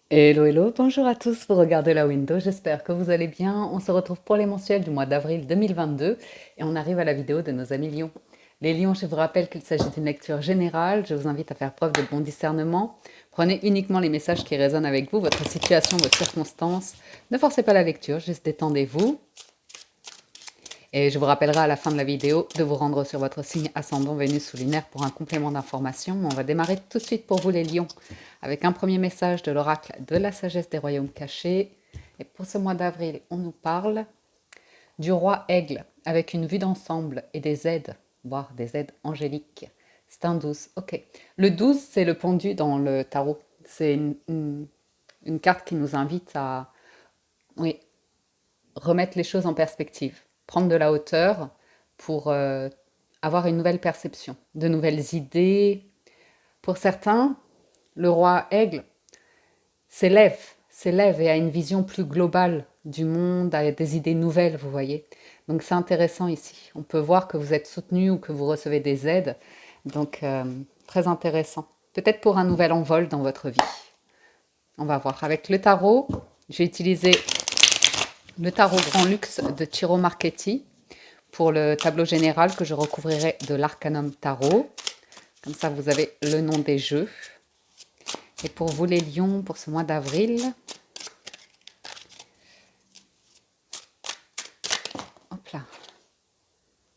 Hello, hello, bonjour à tous, vous regardez la window, j'espère que vous allez bien. On se retrouve pour les mensuels du mois d'avril 2022 et on arrive à la vidéo de nos amis lions. Les lions, je vous rappelle qu'il s'agit d'une lecture générale, je vous invite à faire preuve de bon discernement. Prenez uniquement les messages qui résonnent avec vous, votre situation, vos circonstances. Ne forcez pas la lecture, juste détendez-vous. Et je vous rappellerai à la fin de la vidéo de vous rendre sur votre signe ascendant Vénus ou lunaire pour un complément d'information. On va démarrer tout de suite pour vous les lions avec un premier message de l'oracle de la sagesse des royaumes cachés. Et pour ce mois d'avril, on nous parle du roi aigle avec une vue d'ensemble et des aides, voire des aides angéliques. C'est un 12, ok. Le 12, c'est le pendu dans le tarot. C'est une carte qui nous invite à, oui, remettre les choses en perspective, prendre de la hauteur pour avoir une nouvelle perception, de nouvelles idées. Pour certains, le roi aigle s'élève, s'élève et a une vision plus globale du monde, a des idées nouvelles, vous voyez. Donc c'est intéressant ici. On peut voir que vous êtes soutenu ou que vous recevez des aides. Donc très intéressant. Peut-être pour un nouvel envol dans votre vie. On va voir. Avec le tarot, j'ai utilisé le tarot Grand Luxe de Ciro Marchetti pour le tableau général que je recouvrirai de l'Arcanum Tarot. Comme ça, vous avez le nom des jeux. Et pour vous les lions, pour ce mois d'avril, hop là,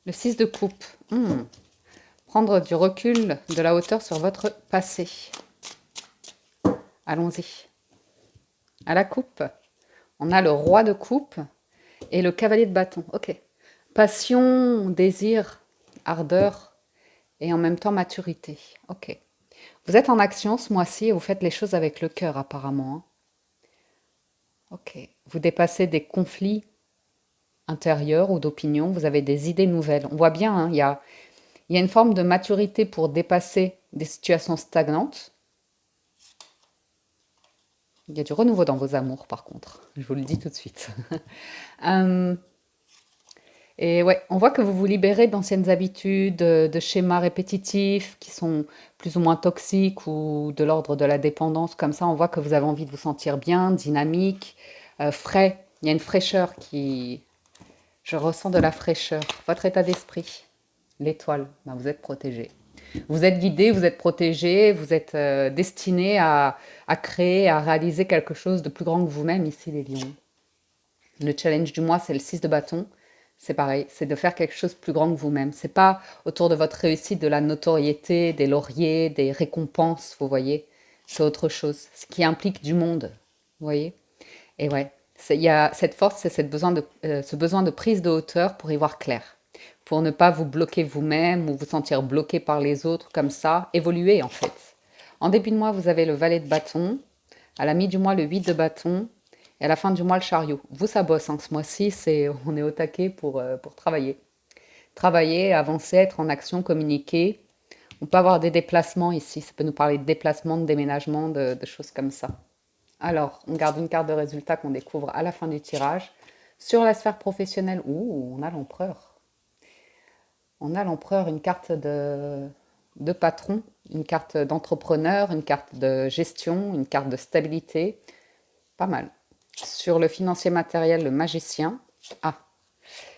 le 6 de coupe. Prendre du recul, de la hauteur sur votre passé. Allons-y. À la coupe, on a le roi de coupe et le cavalier de bâton. Ok. Passion, désir, ardeur et en même temps maturité. Ok. Vous êtes en action ce mois-ci et vous faites les choses avec le cœur apparemment, hein. Ok. Vous dépassez des conflits intérieurs ou d'opinion, vous avez des idées nouvelles. On voit bien, hein, il y a une forme de maturité pour dépasser des situations stagnantes. Il y a du renouveau dans vos amours, par contre. Je vous le dis tout de suite. Euh, et ouais, on voit que vous vous libérez d'anciennes habitudes, de schémas répétitifs qui sont plus ou moins toxiques ou de l'ordre de la dépendance. Comme ça, on voit que vous avez envie de vous sentir bien, dynamique, frais. Il y a une fraîcheur qui... Je ressens de la fraîcheur. Votre état d'esprit, l'étoile, ben vous êtes protégé. Vous êtes guidé, vous êtes protégé, vous êtes destiné à créer, à réaliser quelque chose de plus grand que vous-même ici, les lions. Le challenge du mois, c'est le 6 de bâton. C'est pareil, c'est de faire quelque chose de plus grand que vous-même. C'est pas autour de votre réussite, de la notoriété, des lauriers, des récompenses, vous voyez. C'est autre chose, ce qui implique du monde, vous voyez. Et ouais, il y a cette force, c'est ce besoin de prise de hauteur pour y voir clair, pour ne pas vous bloquer vous-même ou vous sentir bloqué par les autres comme ça, évoluer en fait. En début de mois, vous avez le valet de bâton, à la mi du mois, le 8 de bâton, et à la fin du mois, le chariot. Vous, ça bosse, hein, ce mois-ci, on est au taquet pour travailler. Travailler, avancer, être en action, communiquer. On peut avoir des déplacements ici, ça peut nous parler de déplacement, de déménagement, de choses comme ça. Alors, on garde une carte de résultat qu'on découvre à la fin du tirage. Sur la sphère professionnelle, on a l'empereur. On a l'empereur, une carte de patron, une carte d'entrepreneur, une carte de gestion, une carte de stabilité. Pas mal. Sur le financier matériel, le magicien. Ah.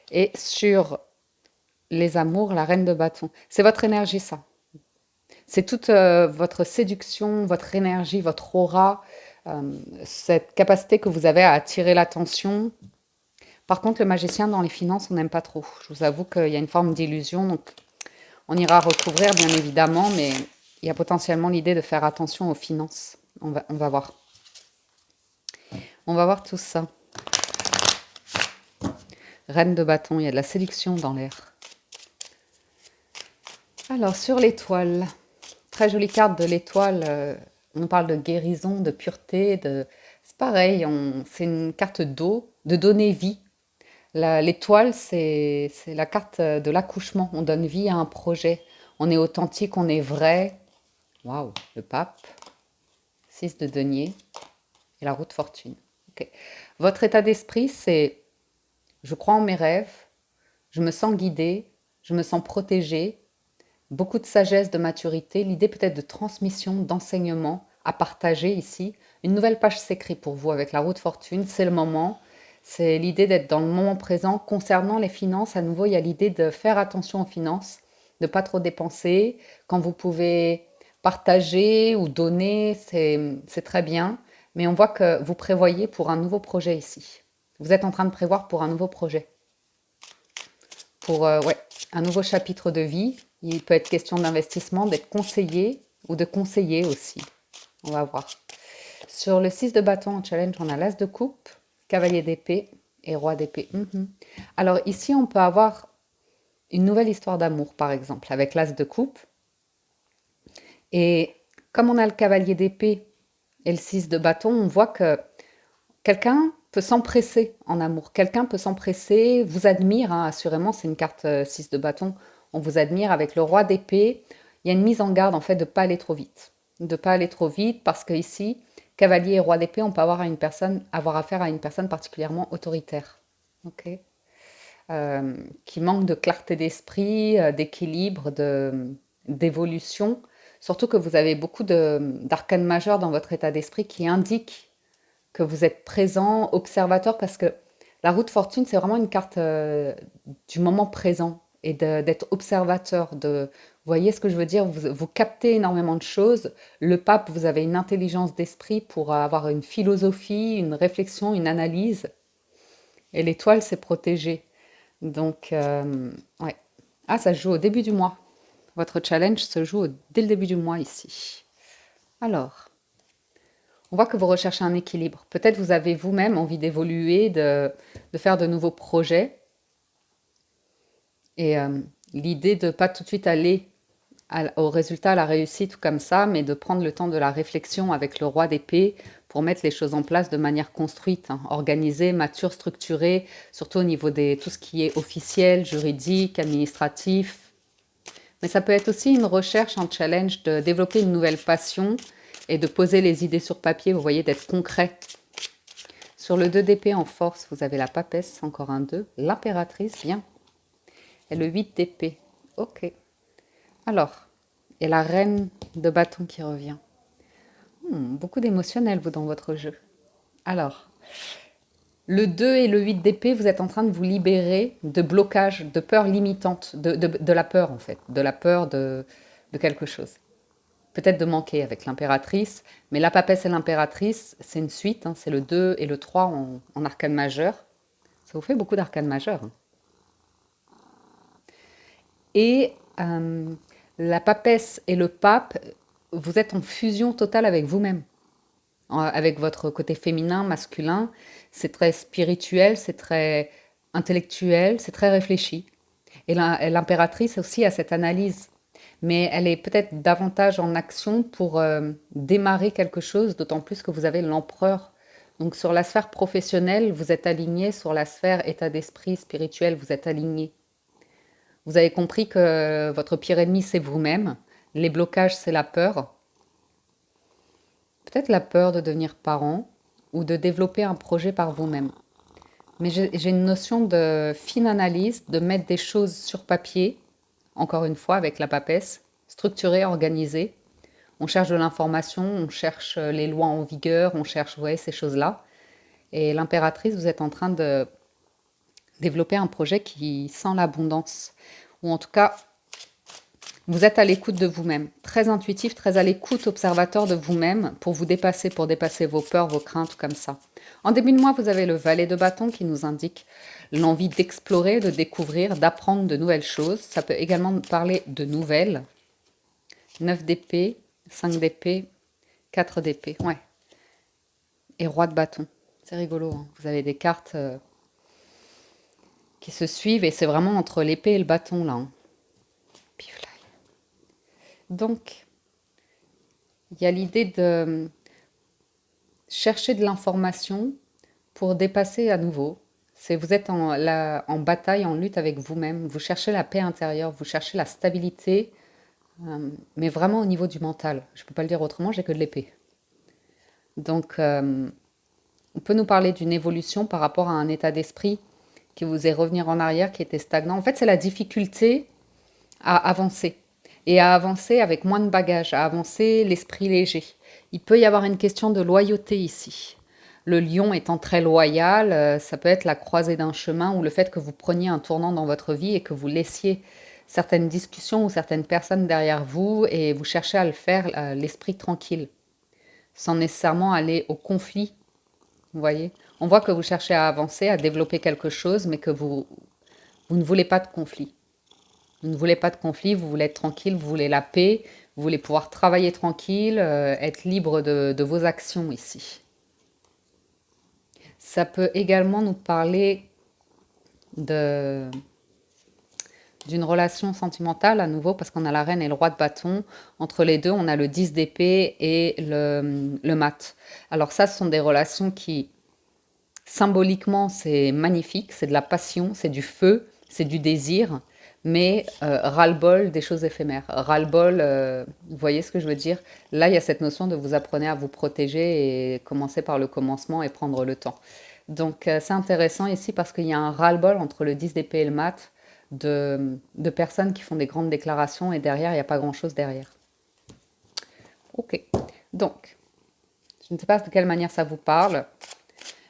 Et sur les amours, la reine de bâton. C'est votre énergie, ça. C'est toute votre séduction, votre énergie, votre aura, cette capacité que vous avez à attirer l'attention. Par contre, le magicien dans les finances, on n'aime pas trop. Je vous avoue qu'il y a une forme d'illusion, donc on ira recouvrir bien évidemment, mais il y a potentiellement l'idée de faire attention aux finances. On va voir. On va voir tout ça. Reine de bâton, il y a de la séduction dans l'air. Alors, sur l'étoile, très jolie carte de l'étoile. On parle de guérison, de pureté. C'est pareil, c'est une carte d'eau, de donner vie. L'étoile, c'est la carte de l'accouchement. On donne vie à un projet. On est authentique, on est vrai. Waouh, le pape. 6 de denier et la roue de fortune. Ok. Votre état d'esprit, c'est je crois en mes rêves, je me sens guidée, je me sens protégée, beaucoup de sagesse, de maturité, l'idée peut-être de transmission, d'enseignement, à partager ici. Une nouvelle page s'écrit pour vous avec la roue de fortune. C'est le moment. C'est l'idée d'être dans le moment présent. Concernant les finances, à nouveau, il y a l'idée de faire attention aux finances, de pas trop dépenser. Quand vous pouvez partager ou donner, c'est très bien. Mais on voit que vous prévoyez pour un nouveau projet ici. Vous êtes en train de prévoir pour un nouveau projet. Pour ouais, un nouveau chapitre de vie. Il peut être question d'investissement, d'être conseillé ou de conseiller aussi. On va voir. Sur le 6 de bâton en challenge, on a l'as de coupe, cavalier d'épée et roi d'épée. Alors ici, on peut avoir une nouvelle histoire d'amour, par exemple, avec l'as de coupe. Et comme on a le cavalier d'épée et le 6 de bâton, on voit que quelqu'un peut s'empresser en amour. Quelqu'un peut s'empresser, vous admire, hein, assurément, c'est une carte 6 de bâton. On vous admire avec le roi d'épée. Il y a une mise en garde, en fait, de ne pas aller trop vite. De ne pas aller trop vite parce que ici, cavalier et roi d'épée, on peut avoir affaire à une personne particulièrement autoritaire. Ok. Qui manque de clarté d'esprit, d'équilibre, d'évolution. Surtout que vous avez beaucoup d'arcanes majeures dans votre état d'esprit qui indiquent que vous êtes présent, observateur, parce que la roue de fortune, c'est vraiment une carte du moment présent et d'être observateur. Vous voyez ce que je veux dire? Vous captez énormément de choses. Le pape, vous avez une intelligence d'esprit pour avoir une philosophie, une réflexion, une analyse. Et l'étoile, c'est protégé. Donc, ouais. Ah, ça se joue au début du mois. Votre challenge se joue dès le début du mois ici. Alors, on voit que vous recherchez un équilibre. Peut-être vous avez vous-même envie d'évoluer, de faire de nouveaux projets. Et l'idée de ne pas tout de suite aller au résultat, à la réussite ou comme ça, mais de prendre le temps de la réflexion avec le roi d'épée pour mettre les choses en place de manière construite, hein, organisée, mature, structurée, surtout au niveau de tout ce qui est officiel, juridique, administratif. Mais ça peut être aussi une recherche, un challenge de développer une nouvelle passion et de poser les idées sur papier, vous voyez, d'être concret. Sur le 2 d'épée en force, vous avez la papesse, encore un 2, l'impératrice, bien, et le 8 d'épée. Ok. Alors, et la reine de bâton qui revient. Beaucoup d'émotionnel, vous, dans votre jeu. Alors, le 2 et le 8 d'épée, vous êtes en train de vous libérer de blocages, de peurs limitantes, de la peur, en fait, de la peur de quelque chose. Peut-être de manquer avec l'impératrice, mais la papesse et l'impératrice, c'est une suite, hein, c'est le 2 et le 3 en arcane majeur. Ça vous fait beaucoup d'arcanes majeures. Hein. Et la papesse et le pape, vous êtes en fusion totale avec vous-même, avec votre côté féminin, masculin. C'est très spirituel, c'est très intellectuel, c'est très réfléchi. Et l'impératrice aussi a cette analyse, mais elle est peut-être davantage en action pour démarrer quelque chose, d'autant plus que vous avez l'empereur. Donc sur la sphère professionnelle, vous êtes aligné, sur la sphère état d'esprit spirituel, vous êtes aligné. Vous avez compris que votre pire ennemi, c'est vous-même. Les blocages, c'est la peur. Peut-être la peur de devenir parent ou de développer un projet par vous-même. Mais j'ai une notion de fine analyse, de mettre des choses sur papier, encore une fois avec la papesse, structurée, organisée. On cherche de l'information, on cherche les lois en vigueur, on cherche ces choses-là. Et l'impératrice, vous êtes en train de développer un projet qui sent l'abondance. Ou en tout cas, vous êtes à l'écoute de vous-même, très intuitif, très à l'écoute, observateur de vous-même pour vous dépasser, pour dépasser vos peurs, vos craintes, comme ça. En début de mois, vous avez le valet de bâton qui nous indique l'envie d'explorer, de découvrir, d'apprendre de nouvelles choses. Ça peut également parler de nouvelles. 9 d'épée, 5 d'épée, 4 d'épée, ouais. Et roi de bâton. C'est rigolo, hein. Vous avez des cartes qui se suivent et c'est vraiment entre l'épée et le bâton, là. Hein. Donc, il y a l'idée de chercher de l'information pour dépasser à nouveau. Vous êtes en bataille, en lutte avec vous-même. Vous cherchez la paix intérieure, vous cherchez la stabilité, mais vraiment au niveau du mental. Je ne peux pas le dire autrement, j'ai que de l'épée. Donc, on peut nous parler d'une évolution par rapport à un état d'esprit qui vous est revenir en arrière, qui était stagnant. En fait, c'est la difficulté à avancer. et à avancer avec moins de bagages, à avancer l'esprit léger. Il peut y avoir une question de loyauté ici. Le lion étant très loyal, ça peut être la croisée d'un chemin ou le fait que vous preniez un tournant dans votre vie et que vous laissiez certaines discussions ou certaines personnes derrière vous et vous cherchez à le faire l'esprit tranquille, sans nécessairement aller au conflit. Vous voyez? On voit que vous cherchez à avancer, à développer quelque chose, mais que vous ne voulez pas de conflit. Vous ne voulez pas de conflit, vous voulez être tranquille, vous voulez la paix, vous voulez pouvoir travailler tranquille, être libre de vos actions ici. Ça peut également nous parler de, d'une relation sentimentale à nouveau, parce qu'on a la reine et le roi de bâton. Entre les deux, on a le 10 d'épée et le mat. Alors ça, ce sont des relations qui, symboliquement, c'est magnifique, c'est de la passion, c'est du feu, c'est du désir, mais ras-le-bol des choses éphémères. Ras-le-bol, vous voyez ce que je veux dire? Là, il y a cette notion de vous apprenez à vous protéger et commencer par le commencement et prendre le temps. Donc, c'est intéressant ici parce qu'il y a un ras-le-bol entre le 10 d'épée et le mat de personnes qui font des grandes déclarations et derrière, il n'y a pas grand-chose derrière. Ok, donc, je ne sais pas de quelle manière ça vous parle,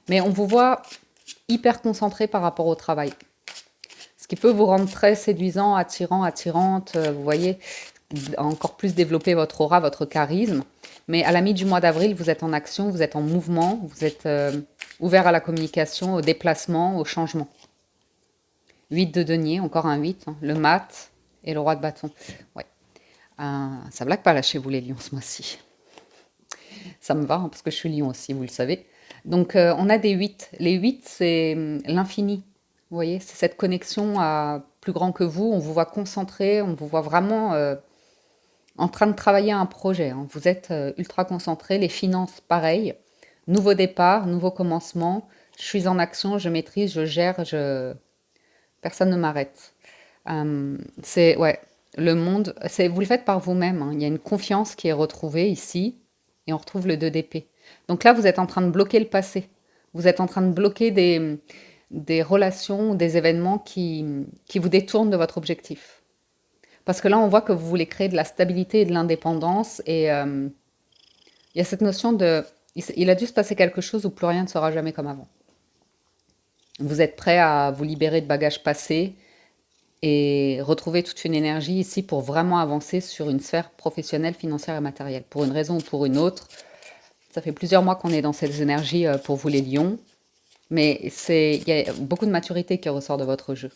mais on vous voit hyper concentré par rapport au travail. Ce qui peut vous rendre très séduisant, attirant, attirante, vous voyez, encore plus développer votre aura, votre charisme. Mais à la mi du mois d'avril, vous êtes en action, vous êtes en mouvement, vous êtes ouvert à la communication, au déplacement, au changement. 8 de denier, encore un 8, hein, le mat et le roi de bâton. Ouais. Ça blague pas là chez vous les lions ce mois-ci. Ça me va, hein, parce que je suis lion aussi, vous le savez. Donc on a des 8. Les 8, c'est l'infini. Vous voyez, c'est cette connexion à plus grand que vous. On vous voit concentré, on vous voit vraiment en train de travailler à un projet, hein. Vous êtes ultra concentré. Les finances, pareil. Nouveau départ, nouveau commencement. Je suis en action, je maîtrise, je gère, personne ne m'arrête. C'est ouais, le monde, c'est vous le faites par vous-même, hein. Il y a une confiance qui est retrouvée ici et on retrouve le 2 d'épée. Donc là, vous êtes en train de bloquer le passé. Vous êtes en train de bloquer des relations, des événements qui vous détournent de votre objectif. Parce que là, on voit que vous voulez créer de la stabilité et de l'indépendance et il y a cette notion de il a dû se passer quelque chose où plus rien ne sera jamais comme avant. Vous êtes prêt à vous libérer de bagages passés et retrouver toute une énergie ici pour vraiment avancer sur une sphère professionnelle, financière et matérielle. Pour une raison ou pour une autre, ça fait plusieurs mois qu'on est dans ces énergies pour vous les lions, mais il y a beaucoup de maturité qui ressort de votre jeu.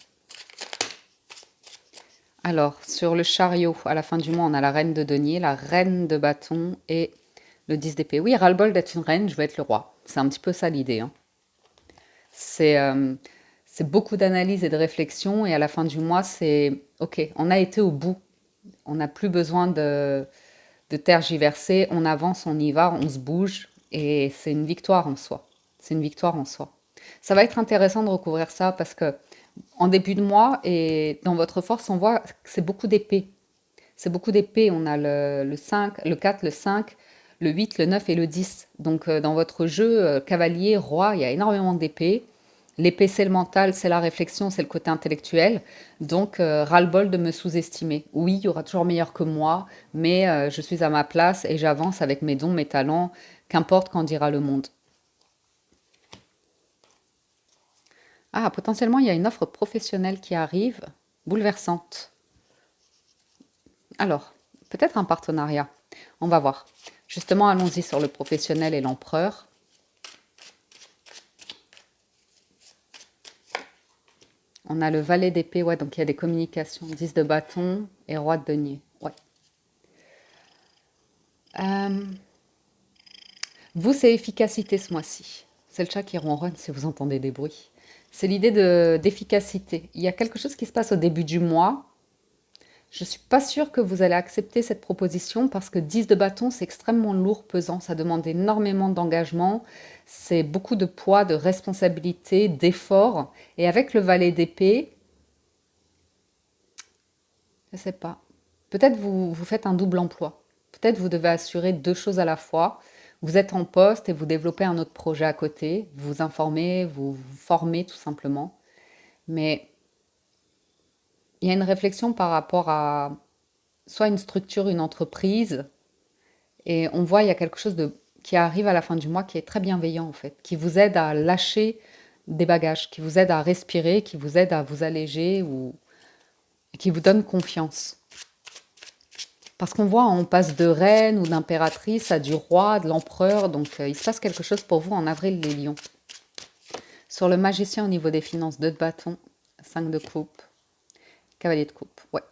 Alors, sur le chariot, à la fin du mois, on a la reine de denier, la reine de bâton et le 10 d'épée. Oui, ras-le-bol d'être une reine, je veux être le roi. C'est un petit peu ça l'idée, hein. C'est c'est beaucoup d'analyse et de réflexion et à la fin du mois, c'est OK, on a été au bout. On n'a plus besoin de tergiverser, on avance, on y va, on se bouge et c'est une victoire en soi. C'est une victoire en soi. Ça va être intéressant de recouvrir ça parce que en début de mois et dans votre force, on voit que c'est beaucoup d'épées. C'est beaucoup d'épées. On a le 5, le 4, le 5, le 8, le 9 et le 10. Donc dans votre jeu, cavalier, roi, il y a énormément d'épées. L'épée, c'est le mental, c'est la réflexion, c'est le côté intellectuel. Donc, ras-le-bol de me sous-estimer. Oui, il y aura toujours meilleur que moi, mais je suis à ma place et j'avance avec mes dons, mes talents, qu'importe qu'en dira le monde. Ah, potentiellement, il y a une offre professionnelle qui arrive, bouleversante. Alors, peut-être un partenariat. On va voir. Justement, allons-y sur le professionnel et l'empereur. On a le valet d'épée, ouais, donc il y a des communications. 10 de bâton et roi de denier. Ouais. Euh, Vous, c'est efficacité ce mois-ci. C'est le chat qui ronronne si vous entendez des bruits. C'est l'idée d'efficacité. Il y a quelque chose qui se passe au début du mois. Je ne suis pas sûre que vous allez accepter cette proposition parce que 10 de bâton, c'est extrêmement lourd, pesant. Ça demande énormément d'engagement. C'est beaucoup de poids, de responsabilité, d'effort. Et avec le valet d'épée, je ne sais pas. Peut-être vous faites un double emploi. Peut-être vous devez assurer deux choses à la fois. Vous êtes en poste et vous développez un autre projet à côté. Vous vous informez, vous formez tout simplement. Mais il y a une réflexion par rapport à soit une structure, une entreprise, et on voit il y a quelque chose qui arrive à la fin du mois qui est très bienveillant en fait, qui vous aide à lâcher des bagages, qui vous aide à respirer, qui vous aide à vous alléger ou qui vous donne confiance. Parce qu'on voit, on passe de reine ou d'impératrice à du roi, de l'empereur, donc il se passe quelque chose pour vous en avril les lions. Sur le magicien au niveau des finances, 2 de bâton, 5 de coupe, cavalier de coupe, ouais.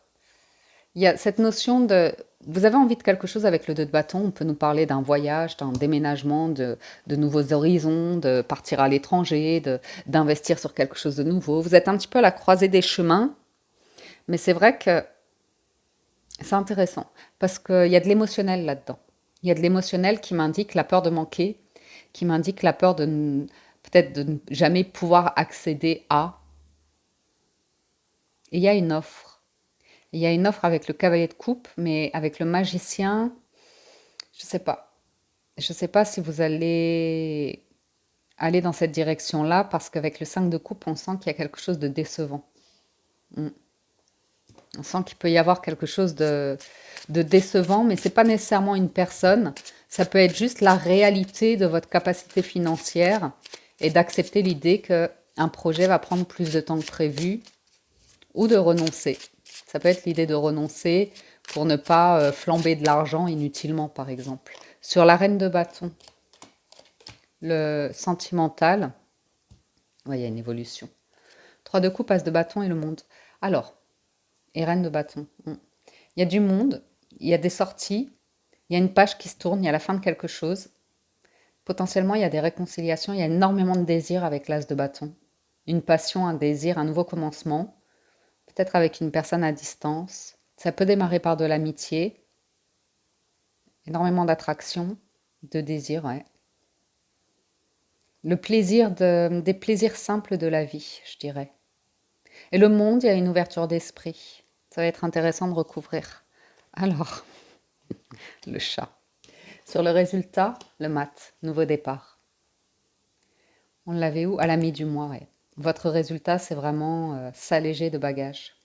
Il y a cette notion de... Vous avez envie de quelque chose avec le 2 de bâton, on peut nous parler d'un voyage, d'un déménagement, de nouveaux horizons, de partir à l'étranger, d'investir sur quelque chose de nouveau. Vous êtes un petit peu à la croisée des chemins, mais c'est vrai que c'est intéressant, parce qu'il y a de l'émotionnel là-dedans. Il y a de l'émotionnel qui m'indique la peur de manquer, qui m'indique la peur de peut-être de ne jamais pouvoir accéder à. Et il y a une offre. Il y a une offre avec le cavalier de coupe, mais avec le magicien, je sais pas. Je sais pas si vous allez aller dans cette direction-là, parce qu'avec le 5 de coupe, on sent qu'il y a quelque chose de décevant. Mm. On sent qu'il peut y avoir quelque chose de décevant, mais c'est pas nécessairement une personne. Ça peut être juste la réalité de votre capacité financière et d'accepter l'idée qu'un projet va prendre plus de temps que prévu ou de renoncer. Ça peut être l'idée de renoncer pour ne pas flamber de l'argent inutilement, par exemple. Sur la reine de bâton, le sentimental, ouais, il y a une évolution. 3 de coupe, as de bâton et le monde. Alors, et reine de bâton. Il y a du monde, il y a des sorties, il y a une page qui se tourne, il y a la fin de quelque chose. Potentiellement, il y a des réconciliations, il y a énormément de désir avec l'as de bâton. Une passion, un désir, un nouveau commencement. Peut-être avec une personne à distance. Ça peut démarrer par de l'amitié. Énormément d'attraction, de désir, ouais. Le plaisir des plaisirs simples de la vie, je dirais. Et le monde, il y a une ouverture d'esprit. Ça va être intéressant de recouvrir. Alors, le chat. Sur le résultat, le mat, nouveau départ. On l'avait où? À la mi du mois, ouais. Votre résultat, c'est vraiment s'alléger de bagages.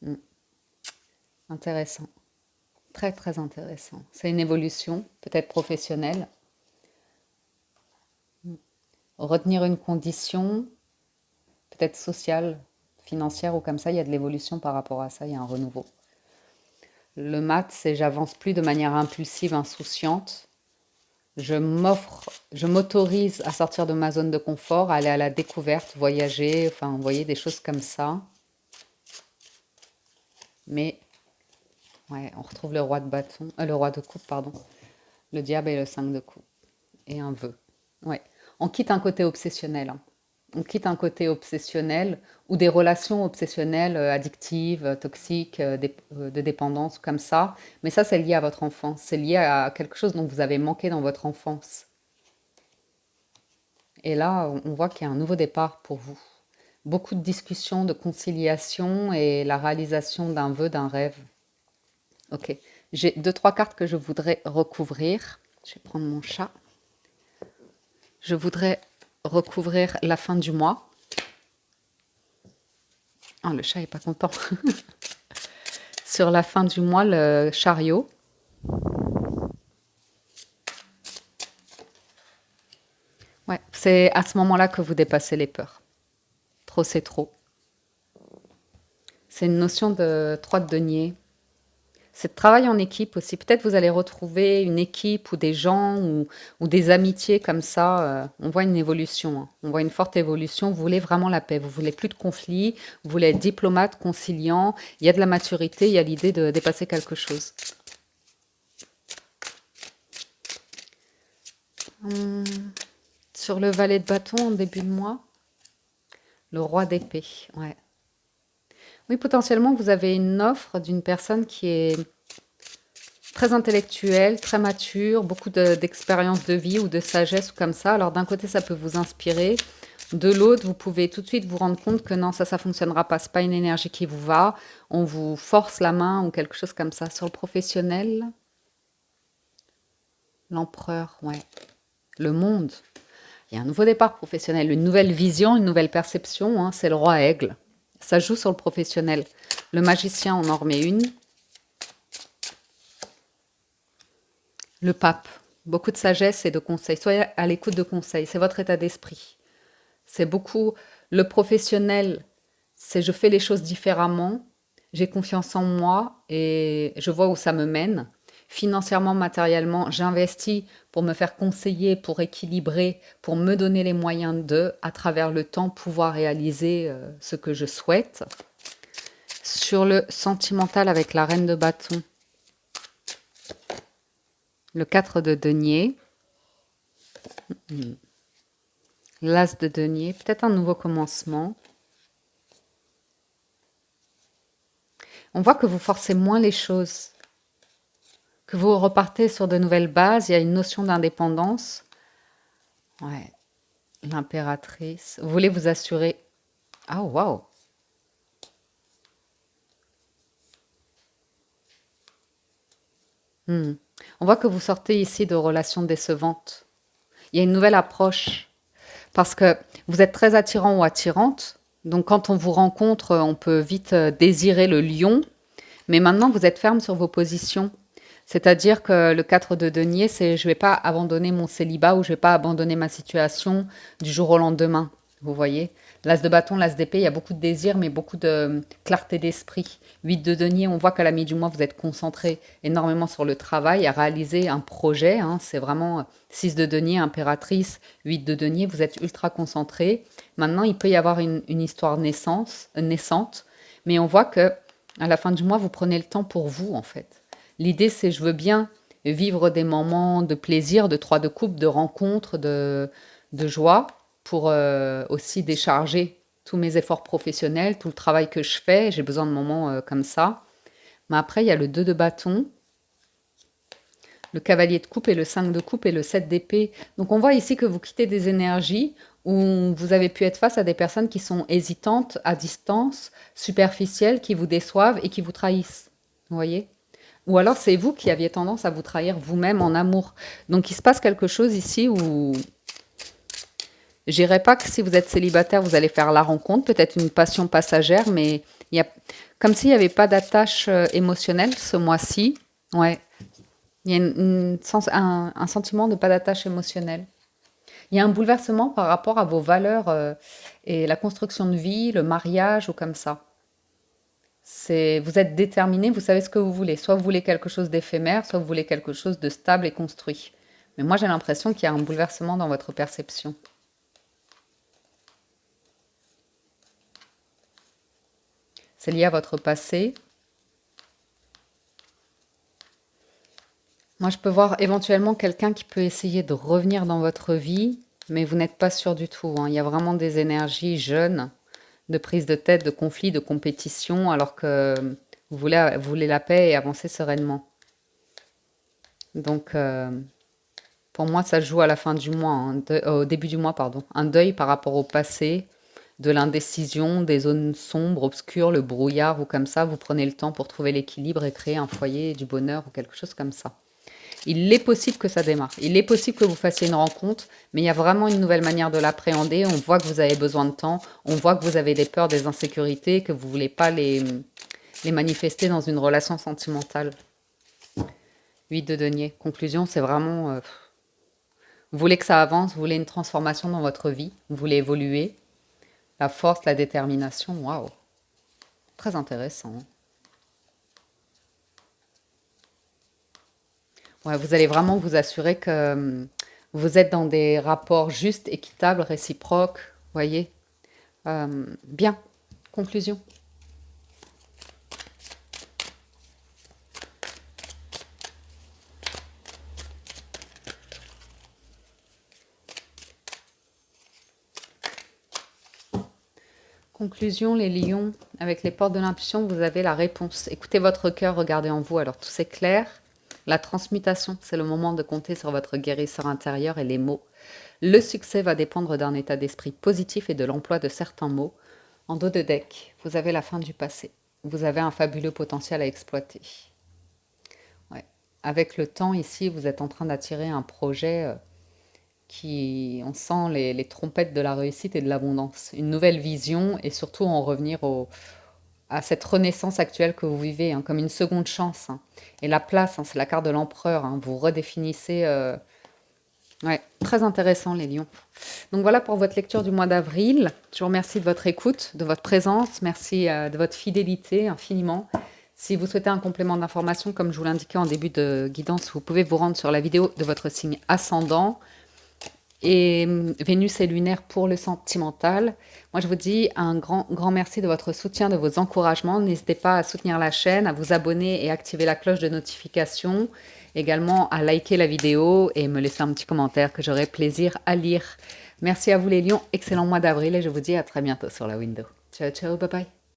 Mm. Intéressant. Très, très intéressant. C'est une évolution, peut-être professionnelle. Retenir une condition, peut-être sociale, financière ou comme ça, il y a de l'évolution par rapport à ça, il y a un renouveau. Le mat, c'est j'avance plus de manière impulsive, insouciante. Je m'autorise à sortir de ma zone de confort, à aller à la découverte, voyager, enfin, vous voyez, des choses comme ça. Mais, ouais, on retrouve le roi de bâton, le roi de coupe, pardon, le diable et le 5 de coupe. Et un vœu. Ouais. On quitte un côté obsessionnel, hein. On quitte un côté obsessionnel ou des relations obsessionnelles, addictives, toxiques, de dépendance, comme ça. Mais ça, c'est lié à votre enfance. C'est lié à quelque chose dont vous avez manqué dans votre enfance. Et là, on voit qu'il y a un nouveau départ pour vous. Beaucoup de discussions, de conciliation et la réalisation d'un vœu, d'un rêve. Ok. J'ai 2, 3 cartes que je voudrais recouvrir. Je vais prendre mon chat. Je voudrais recouvrir la fin du mois. Ah, le chat est pas content. Sur la fin du mois, le chariot. Ouais, c'est à ce moment-là que vous dépassez les peurs. Trop, c'est trop. C'est une notion de 3 de denier. C'est de travail en équipe aussi. Peut-être vous allez retrouver une équipe ou des gens ou des amitiés comme ça. On voit une évolution, hein. On voit une forte évolution. Vous voulez vraiment la paix. Vous voulez plus de conflits. Vous voulez être diplomate, conciliant. Il y a de la maturité. Il y a l'idée de dépasser quelque chose. Hum, Sur le valet de bâton en début de mois, le roi d'épée. Ouais. Oui, potentiellement, vous avez une offre d'une personne qui est très intellectuelle, très mature, beaucoup d'expérience de vie ou de sagesse ou comme ça. Alors d'un côté, ça peut vous inspirer. De l'autre, vous pouvez tout de suite vous rendre compte que non, ça fonctionnera pas. C'est pas une énergie qui vous va. On vous force la main ou quelque chose comme ça. Sur le professionnel, l'empereur, ouais. Le monde. Il y a un nouveau départ professionnel, une nouvelle vision, une nouvelle perception, hein. C'est le roi aigle. Ça joue sur le professionnel. Le magicien, on en remet une. Le pape, beaucoup de sagesse et de conseils. Soyez à l'écoute de conseils, c'est votre état d'esprit. C'est beaucoup le professionnel, c'est je fais les choses différemment, j'ai confiance en moi et je vois où ça me mène. Financièrement, matériellement, j'investis pour me faire conseiller, pour équilibrer, pour me donner les moyens de, à travers le temps, pouvoir réaliser ce que je souhaite. Sur le sentimental avec la reine de bâton, le 4 de denier, l'as de denier, peut-être un nouveau commencement. On voit que vous forcez moins les choses, que vous repartez sur de nouvelles bases, il y a une notion d'indépendance. Ouais, l'impératrice. Vous voulez vous assurer. Ah, waouh! Hmm. On voit que vous sortez ici de relations décevantes. Il y a une nouvelle approche parce que vous êtes très attirant ou attirante. Donc, quand on vous rencontre, on peut vite désirer le lion. Mais maintenant, vous êtes ferme sur vos positions. C'est-à-dire que le 4 de denier, c'est je ne vais pas abandonner mon célibat ou je ne vais pas abandonner ma situation du jour au lendemain. Vous voyez? L'as de bâton, l'as d'épée, il y a beaucoup de désir, mais beaucoup de clarté d'esprit. 8 de denier, on voit qu'à la mi du mois, vous êtes concentré énormément sur le travail, à réaliser un projet. Hein, c'est vraiment 6 de denier, impératrice, 8 de denier, vous êtes ultra concentré. Maintenant, il peut y avoir une histoire naissante, mais on voit que à la fin du mois, vous prenez le temps pour vous, en fait. L'idée, c'est je veux bien vivre des moments de plaisir, de trois de coupe, de rencontres, de joie, pour aussi décharger tous mes efforts professionnels, tout le travail que je fais. J'ai besoin de moments comme ça. Mais après, il y a le 2 de bâton, le cavalier de coupe et le 5 de coupe et le 7 d'épée. Donc on voit ici que vous quittez des énergies où vous avez pu être face à des personnes qui sont hésitantes, à distance, superficielles, qui vous déçoivent et qui vous trahissent. Vous voyez? Ou alors c'est vous qui aviez tendance à vous trahir vous-même en amour. Donc il se passe quelque chose ici où je dirais pas que si vous êtes célibataire, vous allez faire la rencontre, peut-être une passion passagère, mais il y a comme s'il n'y avait pas d'attache émotionnelle ce mois-ci. Ouais, il y a un sentiment de pas d'attache émotionnelle. Il y a un bouleversement par rapport à vos valeurs et la construction de vie, le mariage ou comme ça. C'est, vous êtes déterminé, vous savez ce que vous voulez. Soit vous voulez quelque chose d'éphémère, soit vous voulez quelque chose de stable et construit. Mais moi, j'ai l'impression qu'il y a un bouleversement dans votre perception. C'est lié à votre passé. Moi, je peux voir éventuellement quelqu'un qui peut essayer de revenir dans votre vie, mais vous n'êtes pas sûr du tout. Hein. Il y a vraiment des énergies jeunes de prise de tête, de conflit, de compétition, alors que vous voulez la paix et avancer sereinement. Donc, pour moi, ça se joue à la fin du mois, au début du mois, pardon. Un deuil par rapport au passé, de l'indécision, des zones sombres, obscures, le brouillard ou comme ça. Vous prenez le temps pour trouver l'équilibre et créer un foyer, du bonheur ou quelque chose comme ça. Il est possible que ça démarre. Il est possible que vous fassiez une rencontre, mais il y a vraiment une nouvelle manière de l'appréhender. On voit que vous avez besoin de temps. On voit que vous avez des peurs, des insécurités, que vous ne voulez pas les manifester dans une relation sentimentale. 8 de denier. Conclusion, c'est vraiment... vous voulez que ça avance, vous voulez une transformation dans votre vie, vous voulez évoluer. La force, la détermination, waouh. Très intéressant. Ouais, vous allez vraiment vous assurer que vous êtes dans des rapports justes, équitables, réciproques. Voyez. Bien. Conclusion. Conclusion, les lions, avec les portes de l'intuition, vous avez la réponse. Écoutez votre cœur, regardez en vous. Alors tout c'est clair. La transmutation, c'est le moment de compter sur votre guérisseur intérieur et les mots. Le succès va dépendre d'un état d'esprit positif et de l'emploi de certains mots. En dos de deck, vous avez la fin du passé. Vous avez un fabuleux potentiel à exploiter. Ouais. Avec le temps, ici, vous êtes en train d'attirer un projet qui, on sent les trompettes de la réussite et de l'abondance. Une nouvelle vision et surtout en revenir à cette renaissance actuelle que vous vivez, hein, comme une seconde chance, hein. Et la place, hein, c'est la carte de l'empereur, hein. Vous redéfinissez. Ouais, très intéressant les lions. Donc voilà pour votre lecture du mois d'avril. Je vous remercie de votre écoute, de votre présence. Merci de votre fidélité infiniment. Si vous souhaitez un complément d'information, comme je vous l'indiquais en début de guidance, vous pouvez vous rendre sur la vidéo de votre signe ascendant. Et Vénus est lunaire pour le sentimental. Moi, je vous dis un grand merci de votre soutien, de vos encouragements. N'hésitez pas à soutenir la chaîne, à vous abonner et activer la cloche de notification. Également à liker la vidéo et me laisser un petit commentaire que j'aurai plaisir à lire. Merci à vous les lions, excellent mois d'avril et je vous dis à très bientôt sur la window. Ciao, ciao, bye bye.